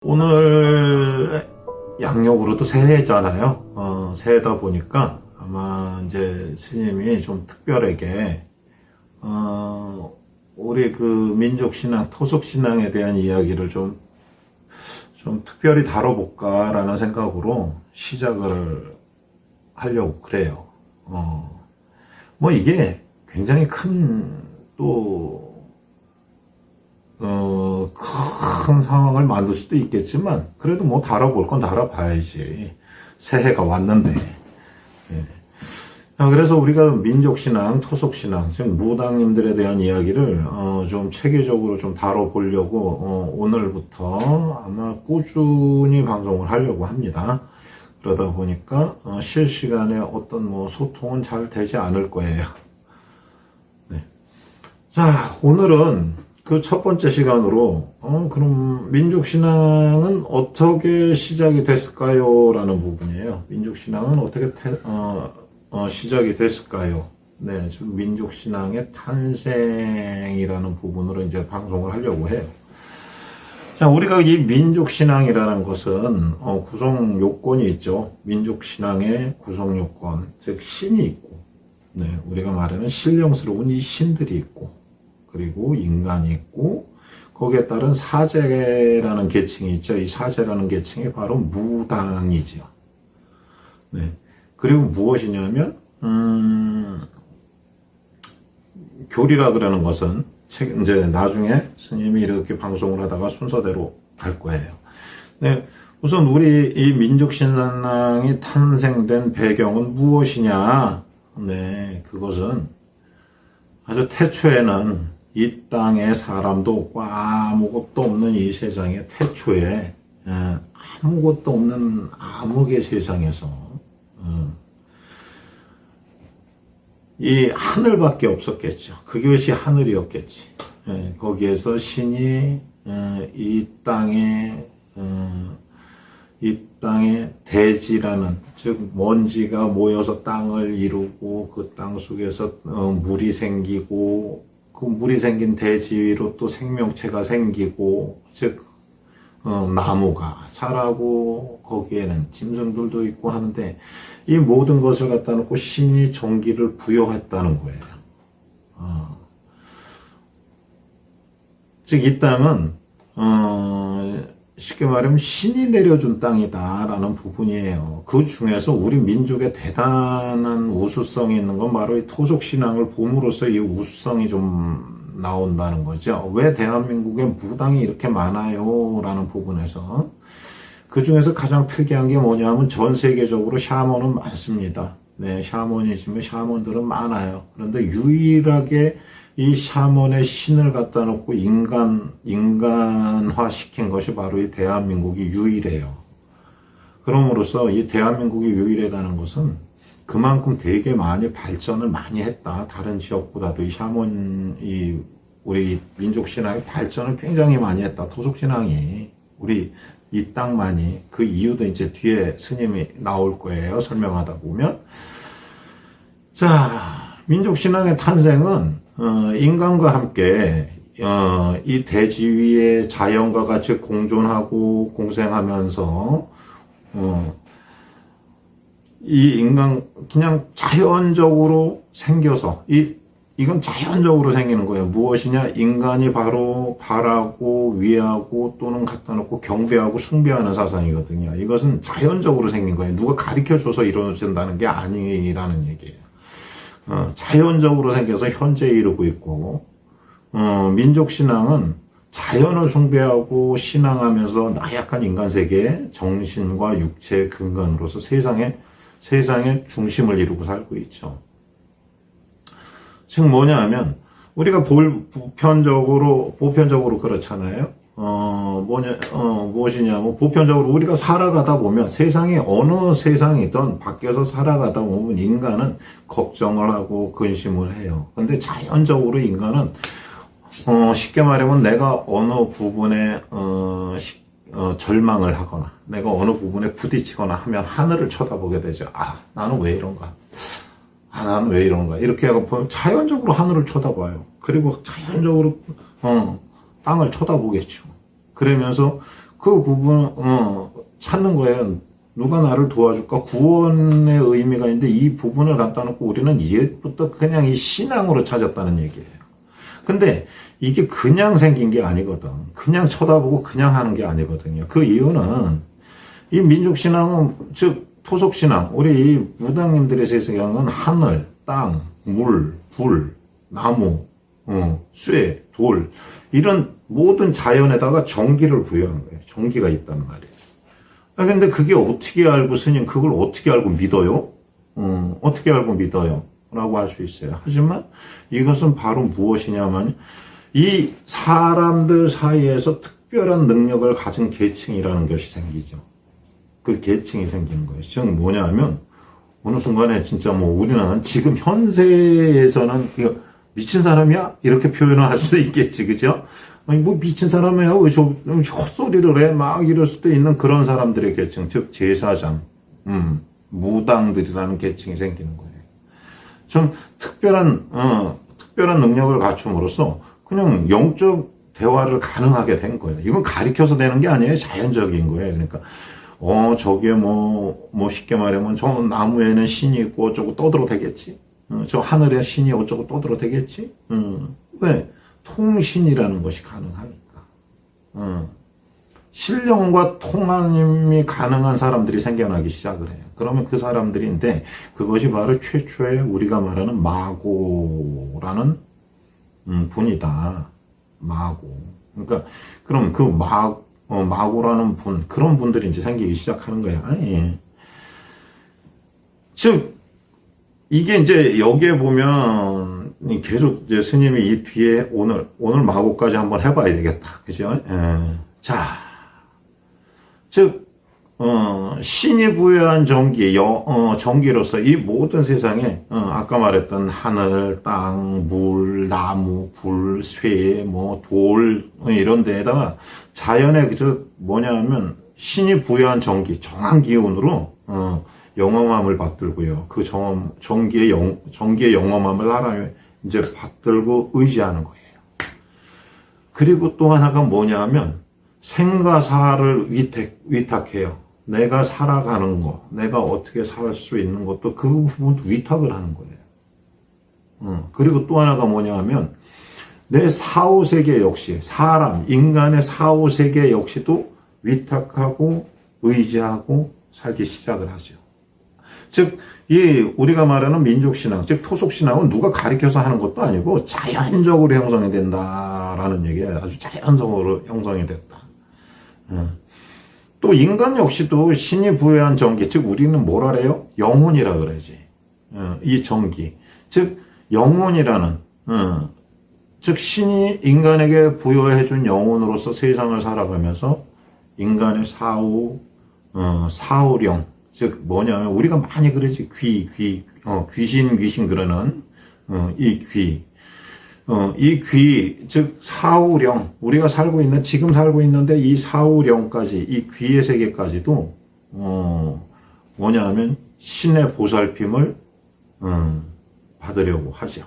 오늘 양력으로도 새해잖아요. 새해다 보니까 아마 이제 스님이 좀 특별하게 우리 그 민족신앙, 토속신앙에 대한 이야기를 좀 특별히 다뤄볼까라는 생각으로 시작을 하려고 그래요. 뭐 이게 굉장히 큰 상황을 만들 수도 있겠지만, 그래도 뭐 다뤄볼 건 다뤄봐야지. 새해가 왔는데. 예. 그래서 우리가 민족신앙, 토속신앙, 즉, 무당님들에 대한 이야기를, 좀 체계적으로 좀 다뤄보려고, 오늘부터 아마 꾸준히 방송을 하려고 합니다. 그러다 보니까, 실시간에 어떤 뭐 소통은 잘 되지 않을 거예요. 네. 자, 오늘은 그 첫 번째 시간으로, 그럼 민족신앙은 어떻게 시작이 됐을까요? 라는 부분이에요. 민족신앙은 어떻게 시작이 됐을까요? 네, 지금 민족신앙의 탄생이라는 부분으로 이제 방송을 하려고 해요. 자, 우리가 이 민족신앙이라는 것은, 구성 요건이 있죠. 민족신앙의 구성 요건, 즉, 신이 있고, 네, 우리가 말하는 신령스러운 이 신들이 있고, 그리고 인간이 있고, 거기에 따른 사제라는 계층이 있죠. 이 사제라는 계층이 바로 무당이죠. 네. 그리고 무엇이냐면, 교리라 그러는 것은, 이제 나중에 스님이 이렇게 방송을 하다가 순서대로 갈 거예요. 네. 우선 우리 이 민족신앙이 탄생된 배경은 무엇이냐? 네. 그것은 아주 태초에는 이 땅에 사람도 없고 아무것도 없는 이 세상의 태초에 아무것도 없는 암흑의 세상에서 이 하늘밖에 없었겠죠. 그것이 하늘이었겠지. 거기에서 신이 이 땅에 대지라는, 즉 먼지가 모여서 땅을 이루고 그 땅 속에서 물이 생기고, 그 물이 생긴 대지 위로 또 생명체가 생기고, 즉 나무가 자라고 거기에는 짐승들도 있고 하는데, 이 모든 것을 갖다 놓고 신이 정기를 부여했다는 거예요. 즉 이 땅은 쉽게 말하면 신이 내려준 땅이다라는 부분이에요. 그 중에서 우리 민족의 대단한 우수성이 있는 건 바로 이 토속신앙을 봄으로써 이 우수성이 좀 나온다는 거죠. 왜 대한민국에 무당이 이렇게 많아요? 라는 부분에서. 그 중에서 가장 특이한 게 뭐냐면 전 세계적으로 샤먼은 많습니다. 네, 샤머니즘의 샤먼들은 많아요. 그런데 유일하게 이 샤먼의 신을 갖다 놓고 인간화 시킨 것이 바로 이 대한민국이 유일해요. 그럼으로써 이 대한민국이 유일하다는 것은 그만큼 되게 많이 발전을 많이 했다. 다른 지역보다도 우리 민족신앙이 발전을 굉장히 많이 했다. 토속신앙이. 우리 이 땅만이. 그 이유도 이제 뒤에 스님이 나올 거예요. 설명하다 보면. 자, 민족신앙의 탄생은 인간과 함께 이 대지 위에 자연과 같이 공존하고 공생하면서 이 인간 그냥 자연적으로 생겨서 이건 자연적으로 생기는 거예요. 무엇이냐? 인간이 바로 바라고 위하고 또는 갖다 놓고 경배하고 숭배하는 사상이거든요. 이것은 자연적으로 생긴 거예요. 누가 가르쳐줘서 이루어진다는 게 아니라는 얘기예요. 자연적으로 생겨서 현재 이루고 있고, 민족신앙은 자연을 숭배하고 신앙하면서 나약한 인간 세계의 정신과 육체의 근간으로서 세상의 중심을 이루고 살고 있죠. 즉 뭐냐 하면, 우리가 보편적으로 그렇잖아요. 무엇이냐면, 보편적으로 우리가 살아가다 보면 어느 세상이든 밖에서 살아가다 보면 인간은 걱정을 하고 근심을 해요. 근데 자연적으로 인간은, 쉽게 말하면 내가 어느 부분에, 절망을 하거나, 내가 어느 부분에 부딪히거나 하면 하늘을 쳐다보게 되죠. 나는 왜 이런가? 나는 왜 이런가? 이렇게 하고 자연적으로 하늘을 쳐다봐요. 그리고 자연적으로, 땅을 쳐다보겠죠. 그러면서 그 부분, 찾는 거예요. 누가 나를 도와줄까? 구원의 의미가 있는데 이 부분을 갖다 놓고 우리는 옛부터 그냥 이 신앙으로 찾았다는 얘기예요. 근데 이게 그냥 생긴 게 아니거든. 그냥 쳐다보고 그냥 하는 게 아니거든요. 그 이유는 이 민족신앙은, 즉, 토속신앙, 우리 이 무당님들의 세상은 하늘, 땅, 물, 불, 나무, 쇠, 돌, 이런 모든 자연에다가 전기를 부여한 거예요. 전기가 있단 말이에요. 근데 그게 어떻게 알고, 스님, 그걸 어떻게 알고 믿어요? 어떻게 알고 믿어요? 라고 할 수 있어요. 하지만 이것은 바로 무엇이냐면, 이 사람들 사이에서 특별한 능력을 가진 계층이라는 것이 생기죠. 그 계층이 생기는 거예요. 즉, 뭐냐 하면, 어느 순간에 진짜 뭐 우리는 지금 현세에서는 이거 미친 사람이야? 이렇게 표현을 할 수도 있겠지, 그죠? 아니, 뭐 미친 사람이야? 왜 헛소리를 해? 막 이럴 수도 있는 그런 사람들의 계층, 즉, 제사장, 무당들이라는 계층이 생기는 거예요. 좀 특별한 능력을 갖춤으로써 그냥 영적 대화를 가능하게 된 거예요. 이건 가리켜서 되는 게 아니에요. 자연적인 거예요. 그러니까, 저기에 쉽게 말하면 저 나무에는 신이 있고 어쩌고 떠들어 되겠지? 저 하늘에 신이 어쩌고 떠들어 되겠지? 왜? 통신이라는 것이 가능하니까. 신령과 통함이 가능한 사람들이 생겨나기 시작을 해요. 그러면 그 사람들인데, 그것이 바로 최초의 우리가 말하는 마고라는 분이다. 마고. 그러니까, 그럼 그 마고라는 분, 그런 분들이 이제 생기기 시작하는 거야. 아니. 즉, 이게 이제 여기에 보면 계속 이제 스님이 이 뒤에 오늘 마고까지 한번 해봐야 되겠다. 그죠? 자. 즉, 신이 부여한 전기로서 이 모든 세상에, 아까 말했던 하늘, 땅, 물, 나무, 불, 쇠, 돌, 이런 데에다가 자연의 뭐냐면, 신이 부여한 전기, 정한 기운으로, 영험함을 받들고요. 그 전기의 영험함을 하나에 이제 받들고 의지하는 거예요. 그리고 또 하나가 뭐냐면, 생가사를 위탁해요. 내가 살아가는 거, 내가 어떻게 살 수 있는 것도 그 부분도 위탁을 하는 거예요. 그리고 또 하나가 뭐냐 하면, 내 사후세계 역시, 인간의 사후세계 역시도 위탁하고 의지하고 살기 시작을 하죠. 즉, 우리가 말하는 민족신앙, 즉, 토속신앙은 누가 가리켜서 하는 것도 아니고 자연적으로 형성이 된다라는 얘기예요. 아주 자연적으로 형성이 됐다. 또 인간 역시도 신이 부여한 전기, 즉 우리는 뭐라 그래요? 영혼이라 그러지. 이 전기, 즉 영혼이라는, 즉 신이 인간에게 부여해준 영혼으로서 세상을 살아가면서 인간의 사후령, 즉 뭐냐면 우리가 많이 그러지, 귀신 그러는 이 귀, 즉 사후령, 우리가 지금 살고 있는데 이 사후령까지, 이 귀의 세계까지도 뭐냐 하면 신의 보살핌을 받으려고 하죠.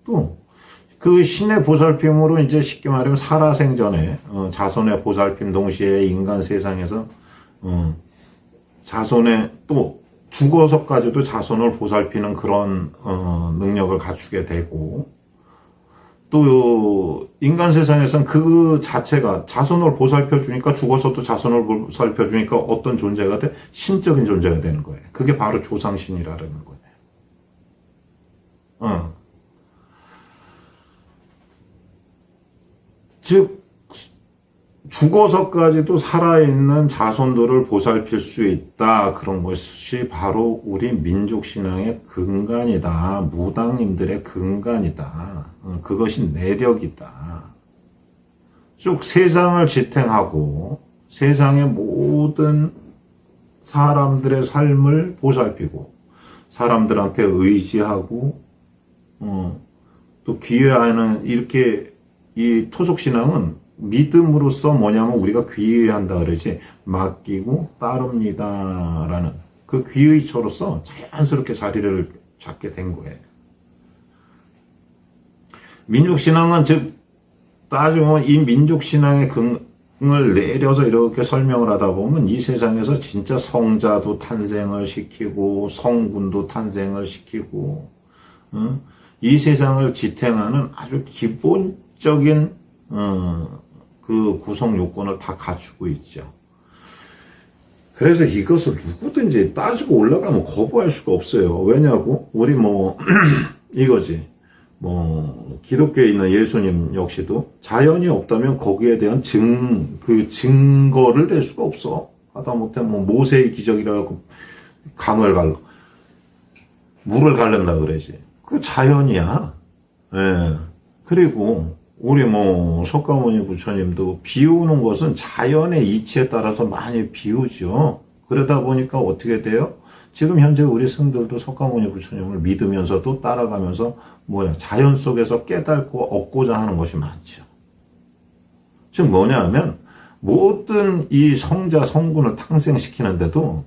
또 그 신의 보살핌으로 이제 쉽게 말하면 살아생전에 자손의 보살핌 동시에 인간 세상에서 자손의 또 죽어서까지도 자손을 보살피는 그런 능력을 갖추게 되고, 또 인간 세상에선 그 자체가 자손을 보살펴 주니까, 죽어서도 자손을 보살펴 주니까 어떤 존재가 돼? 신적인 존재가 되는 거예요. 그게 바로 조상신이라는 거예요. 즉 죽어서까지도 살아있는 자손들을 보살필 수 있다. 그런 것이 바로 우리 민족신앙의 근간이다. 무당님들의 근간이다. 그것이 내력이다. 쭉 세상을 지탱하고 세상의 모든 사람들의 삶을 보살피고 사람들한테 의지하고 또 기여하는, 이렇게 이 토속신앙은 믿음으로써 뭐냐면 우리가 귀의한다 그러지, 맡기고 따릅니다라는 그 귀의처로서 자연스럽게 자리를 잡게 된 거예요. 민족신앙은 즉 따지면 이 민족신앙의 내려서 이렇게 설명을 하다 보면 이 세상에서 진짜 성자도 탄생을 시키고 성군도 탄생을 시키고 이 세상을 지탱하는 아주 기본적인 그 구성 요건을 다 갖추고 있죠. 그래서 이것을 누구든지 따지고 올라가면 거부할 수가 없어요. 왜냐고? 우리 이거지. 기독교에 있는 예수님 역시도 자연이 없다면 거기에 대한 증거를 댈 수가 없어. 하다못해 모세의 기적이라고 물을 갈른다 그러지. 그 자연이야. 예. 그리고 우리 석가모니 부처님도 비우는 것은 자연의 이치에 따라서 많이 비우죠. 그러다 보니까 어떻게 돼요? 지금 현재 우리 스님들도 석가모니 부처님을 믿으면서도 따라가면서 자연 속에서 깨닫고 얻고자 하는 것이 많죠. 즉 뭐냐면 모든 이 성자 성군을 탄생시키는데도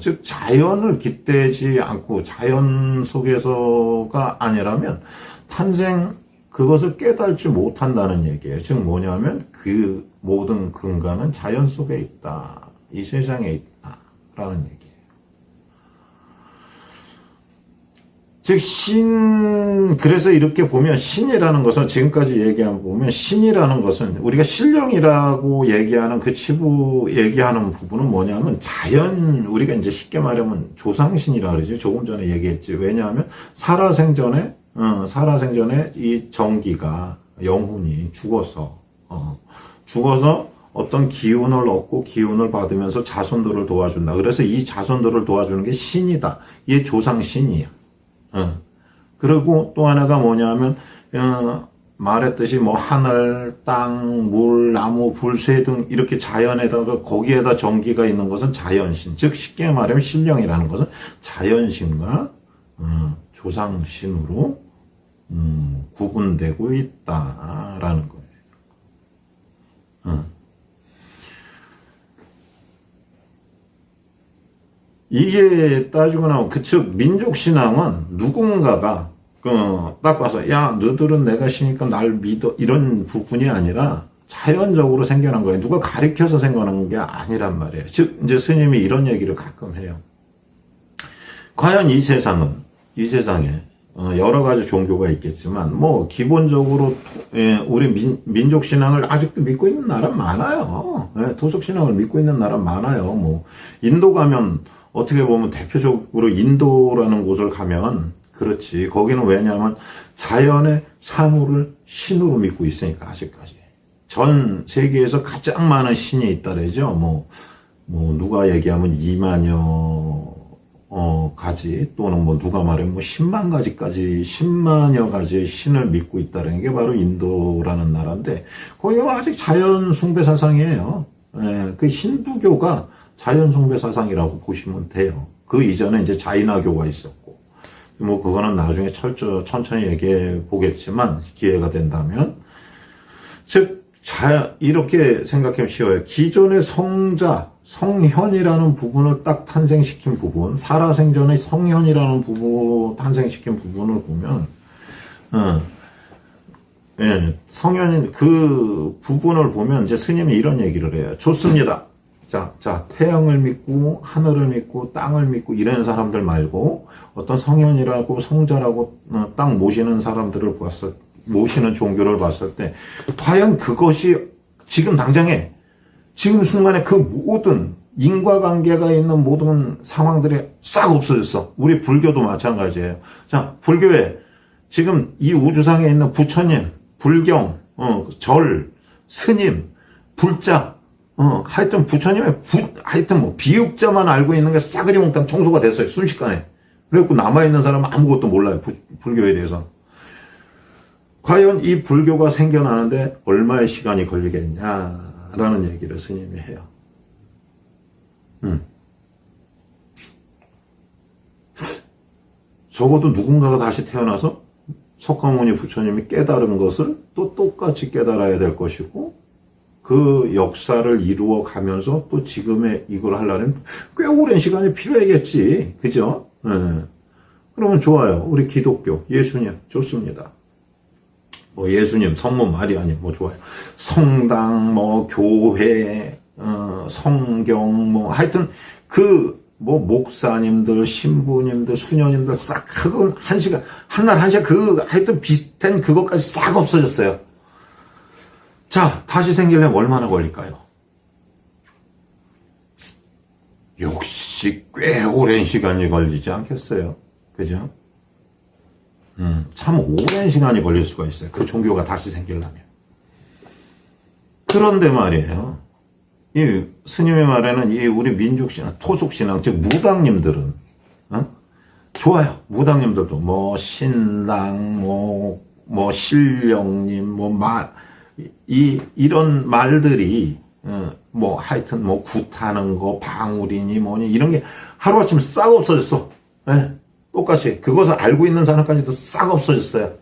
즉 자연을 깃대지 않고 자연 속에서가 아니라면 그것을 깨닫지 못한다는 얘기예요. 즉 뭐냐면 그 모든 근간은 자연 속에 있다. 이 세상에 있다라는 얘기예요. 즉 그래서 이렇게 보면 신이라는 것은 지금까지 보면 신이라는 것은 우리가 신령이라고 얘기하는 그 치부 얘기하는 부분은 뭐냐면 우리가 이제 쉽게 말하면 조상신이라 그러지. 조금 전에 얘기했지. 왜냐하면 살아생전에 이 정기가 영혼이 죽어서 어떤 기운을 얻고 기운을 받으면서 자손들을 도와준다. 그래서 이 자손들을 도와주는 게 신이다. 이게 조상신이야. 그리고 또 하나가 뭐냐면 말했듯이 하늘, 땅, 물, 나무, 불, 새 등 이렇게 자연에다가 거기에다 정기가 있는 것은 자연신. 즉 쉽게 말하면 신령이라는 것은 자연신과 조상신으로 구분되고 있다라는 거예요. 이게 따지고 나면 즉 민족신앙은 누군가가 딱 봐서 야 너들은 내가 신이니까 날 믿어 이런 부분이 아니라 자연적으로 생겨난 거예요. 누가 가르쳐서 생겨난 게 아니란 말이에요. 즉 이제 스님이 이런 얘기를 가끔 해요. 과연 이 세상에 여러 가지 종교가 있겠지만 기본적으로 우리 민족신앙을 아직도 믿고 있는 나라 많아요. 토속신앙을 믿고 있는 나라 많아요. 인도 가면 어떻게 보면 대표적으로 인도라는 곳을 가면 그렇지. 거기는 왜냐하면 자연의 사물을 신으로 믿고 있으니까 아직까지. 전 세계에서 가장 많은 신이 있다래죠. 누가 얘기하면 2만여 가지 또는 누가 말하면 10만 가지까지 10만여 가지의 신을 믿고 있다는 게 바로 인도라는 나라인데 거기가 아직 자연 숭배 사상이에요. 그 힌두교가 자연 숭배 사상이라고 보시면 돼요. 그 이전에 이제 자이나교가 있었고 그거는 나중에 천천히 얘기해 보겠지만 기회가 된다면 즉 이렇게 생각하면 쉬워요. 기존의 성현이라는 부분을 딱 탄생시킨 부분, 살아생전의 성현이라는 탄생시킨 부분을 보면, 성현인 그 부분을 보면 이제 스님이 이런 얘기를 해요. 좋습니다. 자, 태양을 믿고, 하늘을 믿고, 땅을 믿고, 이런 사람들 말고, 어떤 성현이라고, 성자라고, 딱 모시는 사람들을 모시는 종교를 봤을 때, 과연 그것이 지금 당장에, 지금 순간에 그 모든 인과관계가 있는 모든 상황들이 싹 없어졌어. 우리 불교도 마찬가지예요. 자, 불교에 지금 이 우주상에 있는 부처님, 불경, 절, 스님, 불자, 하여튼 부처님의 하여튼 비육자만 알고 있는 게 싸그리 몽땅 청소가 됐어요. 순식간에. 그래갖고 남아있는 사람은 아무것도 몰라요. 불교에 대해서. 과연 이 불교가 생겨나는데 얼마의 시간이 걸리겠냐라는 얘기를 스님이 해요. 적어도 누군가가 다시 태어나서 석가모니 부처님이 깨달은 것을 또 똑같이 깨달아야 될 것이고 그 역사를 이루어 가면서 또 지금의 이걸 하려면 꽤 오랜 시간이 필요하겠지. 그죠? 그러면 좋아요. 우리 기독교, 예수님 좋습니다. 뭐 예수님, 성모 마리아님, 뭐 좋아요. 성당, 뭐 교회, 성경, 뭐 하여튼 뭐 목사님들, 신부님들, 수녀님들 싹 그건 한날 한 시간 하여튼 비슷한 그것까지 싹 없어졌어요. 자, 다시 생기려면 얼마나 걸릴까요? 역시 꽤 오랜 시간이 걸리지 않겠어요? 그죠? 참 오랜 시간이 걸릴 수가 있어요. 그 종교가 다시 생기려면. 그런데 말이에요. 이 스님의 말에는 이 우리 민족신앙, 토속신앙, 즉 무당님들은 좋아요. 무당님들도 뭐 신당, 뭐 신령님, 이런 말들이 뭐 하여튼 뭐 굿하는 거, 방울이니 뭐니 이런 게 하루아침에 싹 없어졌어. 네, 똑같이 그것을 알고 있는 사람까지도 싹 없어졌어요.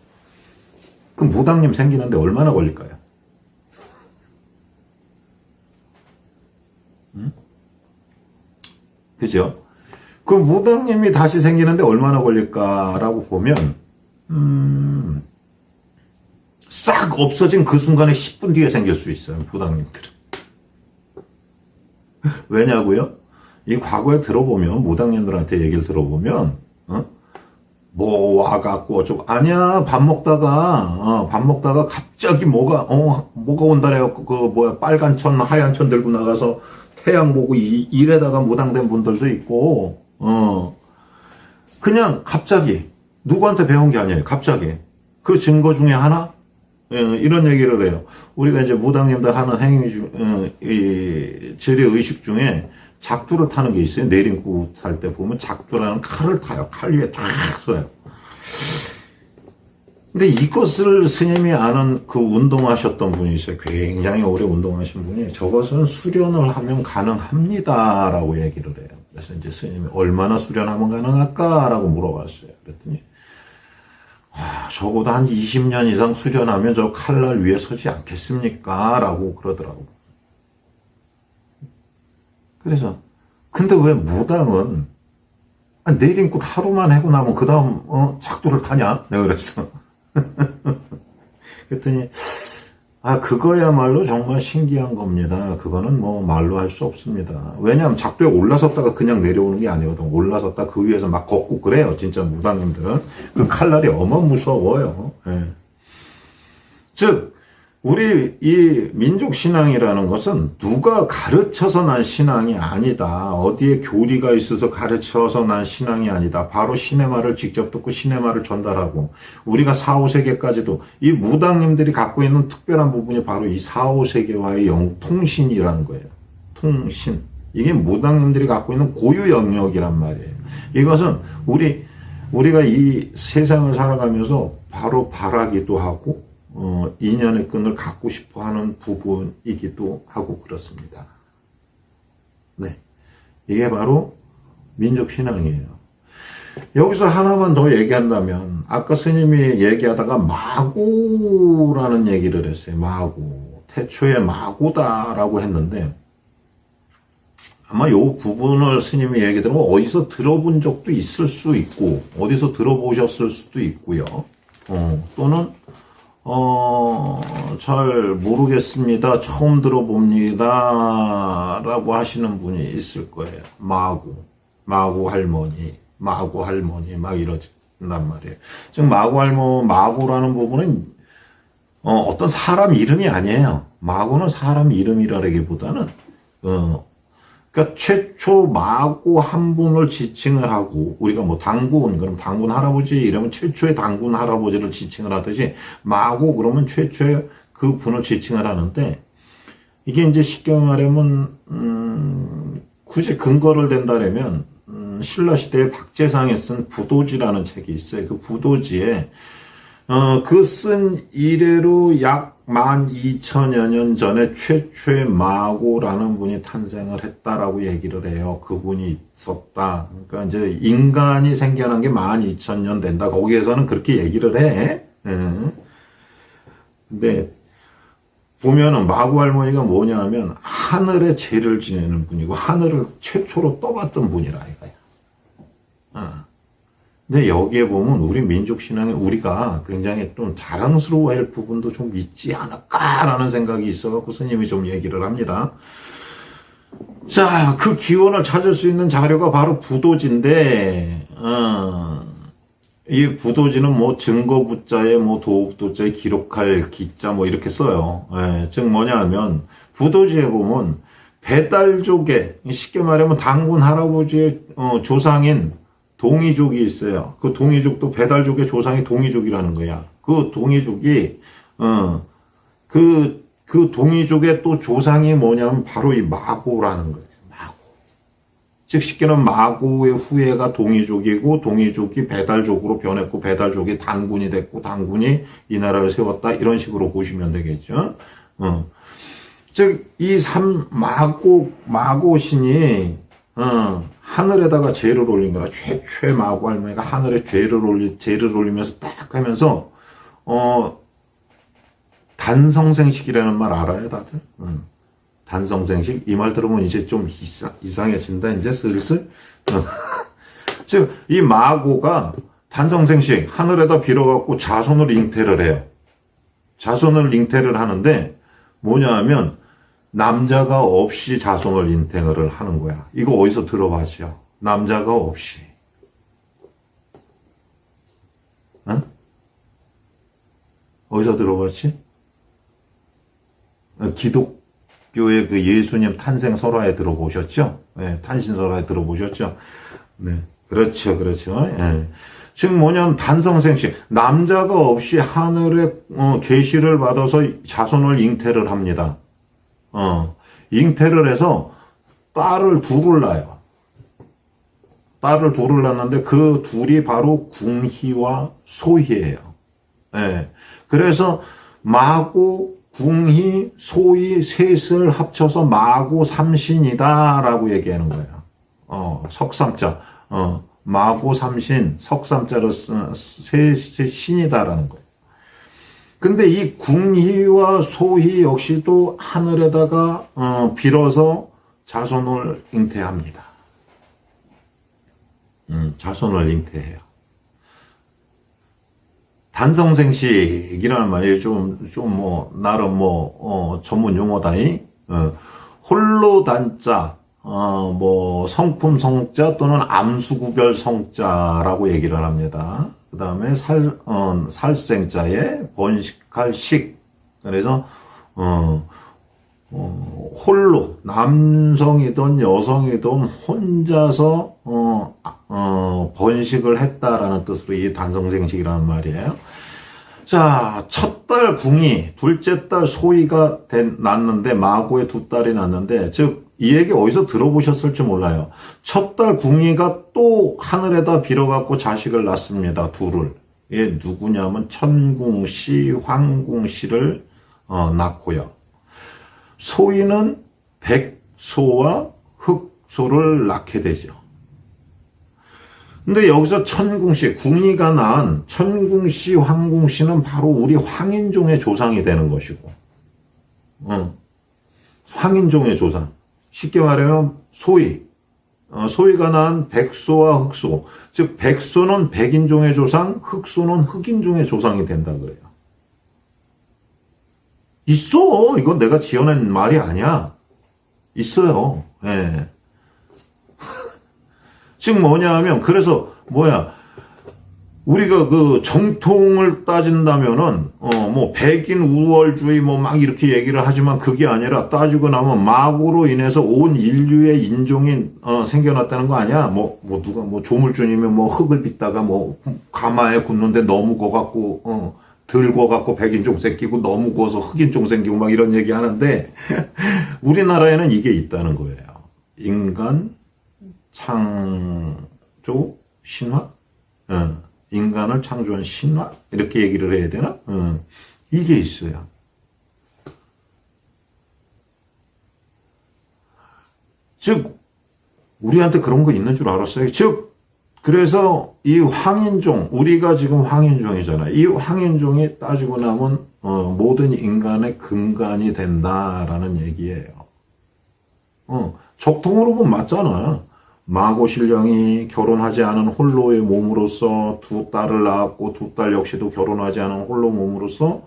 그 무당님 생기는데 얼마나 걸릴까요? 그죠? 그 무당님이 다시 생기는데 얼마나 걸릴까라고 보면 싹 없어진 그 순간에 10분 뒤에 생길 수 있어요. 무당님들은. 왜냐고요? 이 과거에 들어보면 무당님들한테 얘기를 들어보면 뭐 와갖고 어쩌고 아니야 밥 먹다가 갑자기 뭐가 온다래요. 그 뭐야 빨간 천 하얀 천 들고 나가서 태양 보고 일에다가 무당된 분들도 있고 그냥 갑자기 누구한테 배운 게 아니에요. 갑자기 그 증거 중에 하나 이런 얘기를 해요. 우리가 이제 무당님들 하는 행위 이 재래 의식 중에 작두를 타는 게 있어요. 내림구 살 때 보면 작두라는 칼을 타요. 칼 위에 쫙 써요. 근데 이것을 스님이 아는 그 운동하셨던 분이 있어요. 굉장히 오래 운동하신 분이 저것은 수련을 하면 가능합니다라고 얘기를 해요. 그래서 이제 스님이 얼마나 수련하면 가능할까라고 물어봤어요. 그랬더니 적어도 한 20년 이상 수련하면 저 칼날 위에 서지 않겠습니까? 라고 그러더라고. 그래서 근데 왜 무당은 내림굿 하루만 하고 나면 그 다음 작두를 타냐? 내가 그랬어. 그랬더니 그거야말로 정말 신기한 겁니다. 그거는 뭐 말로 할 수 없습니다. 왜냐하면 작두에 올라섰다가 그냥 내려오는 게 아니거든. 올라섰다 그 위에서 막 걷고 그래요. 진짜 무당님들은. 그 칼날이 어마무서워요. 예. 즉 우리 이 민족신앙이라는 것은 누가 가르쳐서 난 신앙이 아니다. 어디에 교리가 있어서 가르쳐서 난 신앙이 아니다. 바로 신의 말을 직접 듣고 신의 말을 전달하고 우리가 4, 5세계까지도 이 무당님들이 갖고 있는 특별한 부분이 바로 이 4, 5세계와의 통신이라는 거예요. 통신. 이게 무당님들이 갖고 있는 고유 영역이란 말이에요. 이것은 우리가 이 세상을 살아가면서 바로 바라기도 하고 인연의 끈을 갖고 싶어 하는 부분이기도 하고 그렇습니다. 네. 이게 바로 민족신앙이에요. 여기서 하나만 더 얘기한다면, 아까 스님이 얘기하다가 마구라는 얘기를 했어요. 마구. 태초에 마구다라고 했는데, 아마 요 부분을 스님이 얘기 들으면 어디서 들어본 적도 있을 수 있고, 어디서 들어보셨을 수도 있고요. 또는, 잘 모르겠습니다. 처음 들어봅니다. 라고 하시는 분이 있을 거예요. 마구 할머니, 막 이런단 말이에요. 즉, 마구라는 부분은, 어떤 사람 이름이 아니에요. 마구는 사람 이름이라기보다는, 그러니까 최초 마구 한 분을 지칭을 하고 우리가 뭐 그럼 당군 할아버지 이러면 최초의 당군 할아버지를 지칭을 하듯이 마구 그러면 최초의 그 분을 지칭을 하는데 이게 이제 쉽게 말하면 굳이 근거를 댄다면 신라 시대에 박재상이 쓴 부도지라는 책이 있어요. 그 부도지에 그 쓴 이래로 약 12,000여 년 전에 최초의 마고라는 분이 탄생을 했다라고 얘기를 해요. 그분이 있었다. 그러니까 이제 인간이 생겨난 게 12,000년 된다. 거기에서는 그렇게 얘기를 해. 근데 보면은 마고 할머니가 뭐냐 하면 하늘에 죄를 지내는 분이고 하늘을 최초로 떠봤던 분이라 이거야. 근데 여기에 보면 우리 민족 신앙에 우리가 굉장히 좀 자랑스러워할 부분도 좀 있지 않을까라는 생각이 있어갖고 스님이 좀 얘기를 합니다. 자, 그 기원을 찾을 수 있는 자료가 바로 부도지인데, 이 부도지는 뭐 증거부자에 뭐 도읍도자에 기록할 기자 뭐 이렇게 써요. 예, 즉 뭐냐 하면 부도지에 보면 배달족에 쉽게 말하면 당군 할아버지의 조상인 동이족이 있어요. 그 동이족도 배달족의 조상이 동이족이라는 거야. 그 동이족이 그 동이족의 또 조상이 뭐냐면 바로 이 마고라는 거예요. 마고. 즉 쉽게는 마고의 후예가 동이족이고 동이족이 배달족으로 변했고 배달족이 단군이 됐고 단군이 이 나라를 세웠다 이런 식으로 보시면 되겠죠. 즉 이 마고 신이 하늘에다가 죄를 올린 거야. 최 마고 할머니가 하늘에 죄를 올리면서 딱 하면서 단성생식이라는 말 알아요, 다들? 단성생식? 이 말 들으면 이제 좀 이상해진다, 이제 슬슬. 즉, 이 마고가 단성생식, 하늘에다 빌어갖고 자손을 잉태를 해요. 자손을 잉태를 하는데, 뭐냐 하면, 남자가 없이 자손을 잉태를 하는 거야. 이거 어디서 들어봤죠? 남자가 없이. 응? 어디서 들어봤지? 기독교의 그 예수님 탄생 설화에 들어보셨죠? 네, 탄신 설화에 들어보셨죠? 네, 그렇죠. 예. 즉 뭐냐면 단성생식, 남자가 없이 하늘에 계시를 받아서 자손을 잉태를 합니다. 잉태를 해서 딸을 둘을 낳아요. 딸을 둘을 낳는데 그 둘이 바로 궁희와 소희예요. 예. 그래서 마고, 궁희, 소희 셋을 합쳐서 마고 삼신이다라고 얘기하는 거예요. 석삼자. 마고 삼신, 석삼자로 셋 신이다라는 거예요. 근데 이 궁희와 소희 역시도 하늘에다가 빌어서 자손을 잉태합니다. 자손을 잉태해요. 단성생식이라는 말이 나름 전문 용어다이. 홀로 단자, 성품 성자 또는 암수구별 성자라고 얘기를 합니다. 그 다음에 살생자에 번식할 식. 그래서, 홀로, 남성이든 여성이든 혼자서, 번식을 했다라는 뜻으로 이 단성생식이라는 말이에요. 자, 첫 딸 궁이, 둘째 딸 소희가 낳았는데, 마고의 두 딸이 낳았는데, 즉, 이 얘기 어디서 들어보셨을지 몰라요. 첫 딸 궁이가 또 하늘에다 빌어갖고 자식을 낳습니다. 둘을. 얘 누구냐면 천궁씨, 황궁씨를 낳고요. 소희는 백소와 흑소를 낳게 되죠. 근데 여기서 천궁씨, 궁이가 낳은 천궁씨, 황궁씨는 바로 우리 황인종의 조상이 되는 것이고, 황인종의 조상. 쉽게 말하면 소희가 낳은 백소와 흑소, 즉 백소는 백인종의 조상, 흑소는 흑인종의 조상이 된다 그래요. 있어. 이건 내가 지어낸 말이 아니야. 있어요. 예. 즉 뭐냐 하면 그래서 우리가 그 정통을 따진다면은 백인 우월주의 막 이렇게 얘기를 하지만 그게 아니라 따지고 나면 마고로 인해서 온 인류의 인종이 생겨났다는 거 아니야? 누가 조물주님이 흙을 빚다가 가마에 굽는데 너무 고갖고 덜 고갖고 백인종 생기고 너무 고서 흑인종 생기고 막 이런 얘기 하는데 우리나라에는 이게 있다는 거예요. 인간 창조 신화? 인간을 창조한 신화? 이렇게 얘기를 해야 되나? 이게 있어요. 즉, 우리한테 그런 거 있는 줄 알았어요. 즉, 그래서 이 황인종, 우리가 지금 황인종이잖아요. 이 황인종이 따지고 나면, 모든 인간의 근간이 된다라는 얘기예요. 적통으로 보면 맞잖아. 마고 신령이 결혼하지 않은 홀로의 몸으로서 두 딸을 낳았고 두 딸 역시도 결혼하지 않은 홀로 몸으로서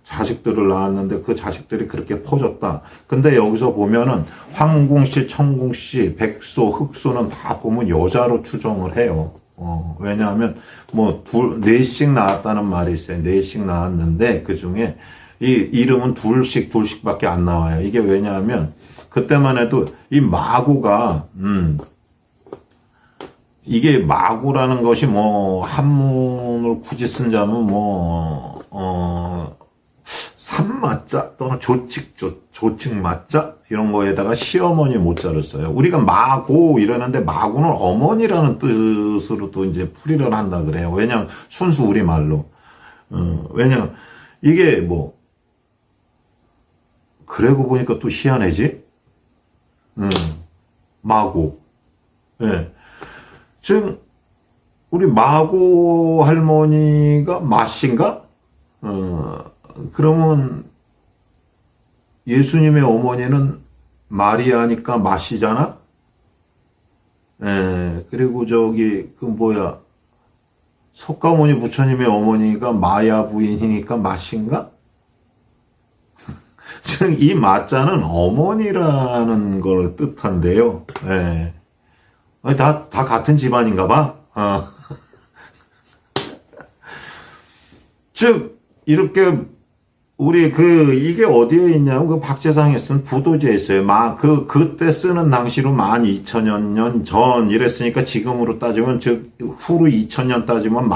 자식들을 낳았는데 그 자식들이 그렇게 퍼졌다. 근데 여기서 보면은 황궁씨, 청궁씨, 백소, 흑소는 다 보면 여자로 추정을 해요. 왜냐하면 넷씩 낳았다는 말이 있어요. 넷씩 낳았는데 그 중에 이 이름은 둘씩밖에 안 나와요. 이게 왜냐하면 그때만 해도 이 마구가 이게 마구라는 것이 한문을 굳이 쓴다면 삼마자 또는 조칙마자 이런 거에다가 시어머니 모자를 써요. 우리가 마고 이러는데 마구는 어머니라는 뜻으로도 이제 풀이를 한다 그래요. 왜냐면 순수 우리말로. 왜냐면 이게 그러고 보니까 또 희한해지? 마고. 예. 즉 우리 마고 할머니가 마씨인가? 그러면 예수님의 어머니는 마리아니까 마씨잖아? 예, 그리고 석가모니 부처님의 어머니가 마야 부인이니까 마씨인가? 즉, 이 마자는 어머니라는 걸 뜻한데요. 예. 다 같은 집안인가 봐. 즉, 이렇게 이게 어디에 있냐면 그 박재상에 쓴 부도지에 있어요. 그때 쓰는 당시로 12,000년 전 이랬으니까 지금으로 따지면 즉 후로 2000년 따지면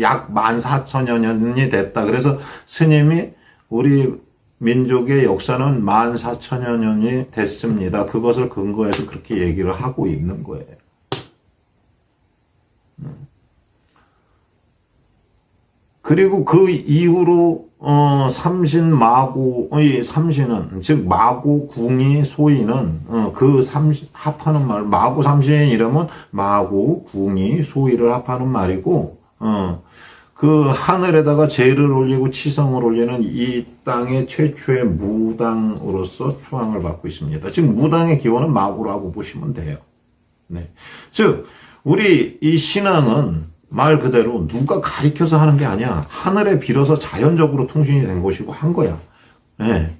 약 14,000여 년이 됐다. 그래서 스님이 우리 민족의 역사는 14,000여 년이 됐습니다. 그것을 근거해서 그렇게 얘기를 하고 있는 거예요. 그리고 그 이후로 삼신은 즉 마고 궁이 소이는 합하는 말 마고 삼신 이러면 마고 궁이 소이를 합하는 말이고 그 하늘에다가 제를 올리고 치성을 올리는 이 땅의 최초의 무당으로서 추앙을 받고 있습니다. 즉 무당의 기원은 마고라고 보시면 돼요. 네. 즉 우리 이 신앙은 말 그대로 누가 가리켜서 하는 게 아니야. 하늘에 빌어서 자연적으로 통신이 된 것이고 한 거야. 네.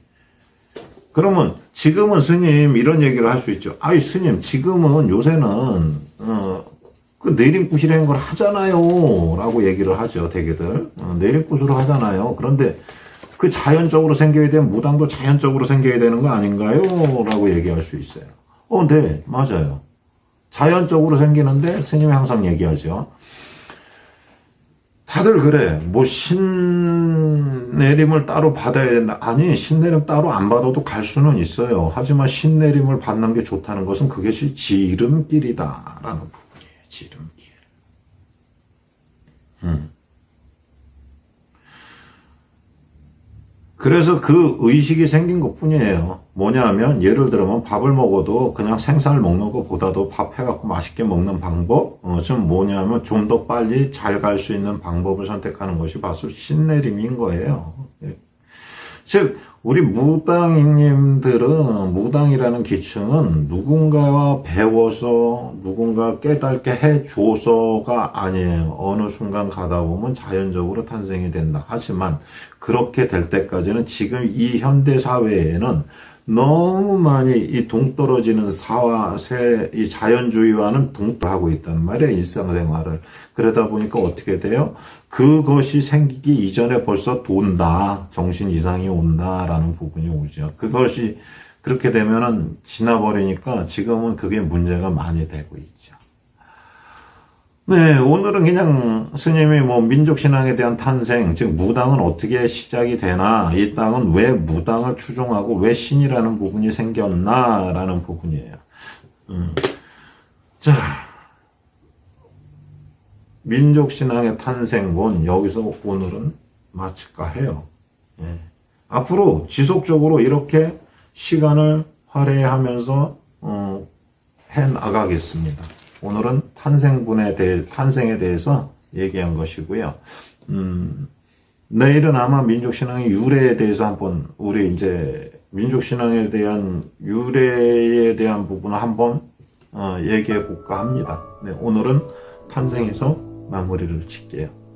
그러면 지금은 스님 이런 얘기를 할 수 있죠. 아이 스님 지금은 요새는 그 내림굿이라는 걸 하잖아요 라고 얘기를 하죠. 대개들 내림굿으로 하잖아요. 그런데 그 자연적으로 생겨야 되는 무당도 자연적으로 생겨야 되는 거 아닌가요? 라고 얘기할 수 있어요. 네 맞아요. 자연적으로 생기는데 스님이 항상 얘기하죠. 다들 그래. 신내림을 따로 받아야 된다. 아니, 신내림 따로 안 받아도 갈 수는 있어요. 하지만 신내림을 받는 게 좋다는 것은 그것이 지름길이다라는 부분이에요. 지름길. 그래서 그 의식이 생긴 것 뿐이에요. 뭐냐면 예를 들면 밥을 먹어도 그냥 생쌀 먹는 것보다도 밥 해갖고 맛있게 먹는 방법 좀 뭐냐면 좀 더 빨리 잘 갈 수 있는 방법을 선택하는 것이 바로 신내림인 거예요. 즉 우리 무당님들은 무당이라는 기층은 누군가와 배워서 누군가 깨닫게 해줘서가 아니에요. 어느 순간 가다 보면 자연적으로 탄생이 된다. 하지만 그렇게 될 때까지는 지금 이 현대 사회에는 너무 많이 이 동떨어지는 이 자연주의와는 동떨하고 있단 말이에요. 일상생활을. 그러다 보니까 어떻게 돼요? 그것이 생기기 이전에 벌써 돈다. 정신 이상이 온다라는 부분이 오죠. 그것이 그렇게 되면은 지나버리니까 지금은 그게 문제가 많이 되고 있죠. 네, 오늘은 그냥 스님이 민족신앙에 대한 탄생, 즉 무당은 어떻게 시작이 되나, 이 땅은 왜 무당을 추종하고 왜 신이라는 부분이 생겼나라는 부분이에요. 자, 민족신앙의 탄생본 여기서 오늘은 마칠까 해요. 예. 앞으로 지속적으로 이렇게 시간을 할애하면서 해 나가겠습니다. 오늘은 탄생에 대해서 얘기한 것이고요. 내일은 아마 민족신앙의 유래에 대해서 한번, 우리 민족신앙에 대한 유래에 대한 부분을 한번 얘기해 볼까 합니다. 네, 오늘은 탄생에서 마무리를 짓게요.